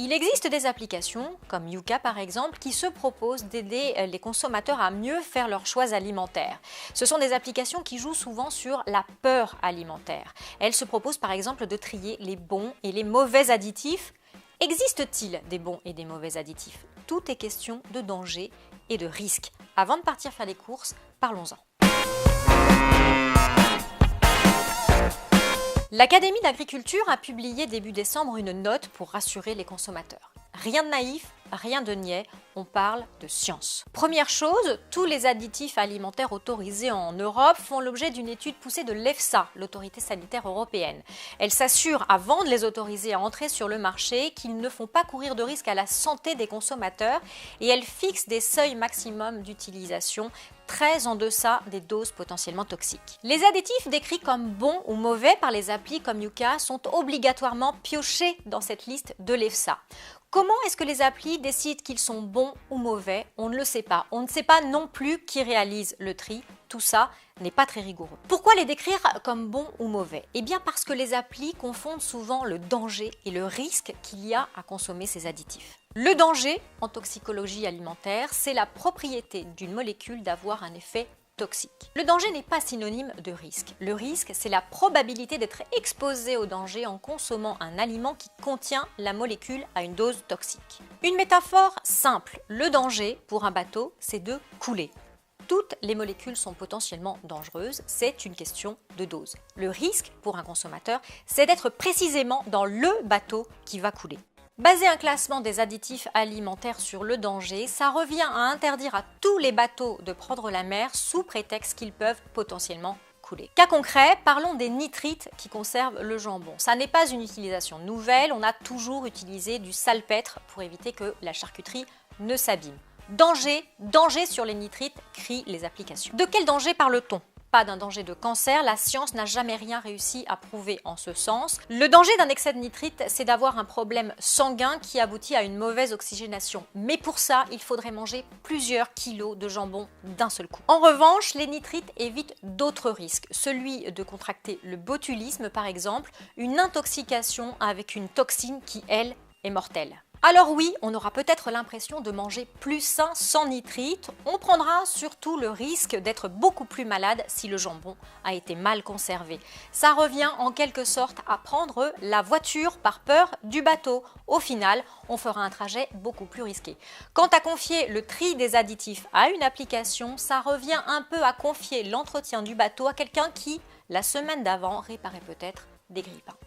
Il existe des applications, comme Yuka par exemple, qui se proposent d'aider les consommateurs à mieux faire leurs choix alimentaires. Ce sont des applications qui jouent souvent sur la peur alimentaire. Elles se proposent par exemple de trier les bons et les mauvais additifs. Existe-t-il des bons et des mauvais additifs? Tout est question de danger et de risque. Avant de partir faire les courses, parlons-en. L'Académie d'agriculture a publié début décembre une note pour rassurer les consommateurs. Rien de naïf, rien de niais, on parle de science. Première chose, tous les additifs alimentaires autorisés en Europe font l'objet d'une étude poussée de l'EFSA, l'autorité sanitaire européenne. Elle s'assure, avant de les autoriser à entrer sur le marché, qu'ils ne font pas courir de risque à la santé des consommateurs et elle fixe des seuils maximums d'utilisation très en deçà des doses potentiellement toxiques. Les additifs décrits comme bons ou mauvais par les applis comme Yuka sont obligatoirement piochés dans cette liste de l'EFSA. Comment est-ce que les applis décident qu'ils sont bons ou mauvais? On ne le sait pas. On ne sait pas non plus qui réalise le tri. Tout ça n'est pas très rigoureux. Pourquoi les décrire comme bons ou mauvais? Eh bien parce que les applis confondent souvent le danger et le risque qu'il y a à consommer ces additifs. Le danger, en toxicologie alimentaire, c'est la propriété d'une molécule d'avoir un effet toxique. Le danger n'est pas synonyme de risque. Le risque, c'est la probabilité d'être exposé au danger en consommant un aliment qui contient la molécule à une dose toxique. Une métaphore simple, le danger pour un bateau, c'est de couler. Toutes les molécules sont potentiellement dangereuses, c'est une question de dose. Le risque pour un consommateur, c'est d'être précisément dans le bateau qui va couler. Baser un classement des additifs alimentaires sur le danger, ça revient à interdire à tous les bateaux de prendre la mer sous prétexte qu'ils peuvent potentiellement couler. Cas concret, parlons des nitrites qui conservent le jambon. Ça n'est pas une utilisation nouvelle, on a toujours utilisé du salpêtre pour éviter que la charcuterie ne s'abîme. Danger, danger sur les nitrites, crient les applications. De quel danger parle-t-on? Pas d'un danger de cancer, la science n'a jamais rien réussi à prouver en ce sens. Le danger d'un excès de nitrite, c'est d'avoir un problème sanguin qui aboutit à une mauvaise oxygénation. Mais pour ça, il faudrait manger plusieurs kilos de jambon d'un seul coup. En revanche, les nitrites évitent d'autres risques. Celui de contracter le botulisme par exemple, une intoxication avec une toxine qui, elle, est mortelle. Alors oui, on aura peut-être l'impression de manger plus sain sans nitrite, on prendra surtout le risque d'être beaucoup plus malade si le jambon a été mal conservé. Ça revient en quelque sorte à prendre la voiture par peur du bateau. Au final, on fera un trajet beaucoup plus risqué. Quant à confier le tri des additifs à une application, ça revient un peu à confier l'entretien du bateau à quelqu'un qui, la semaine d'avant, réparait peut-être des grille-pains.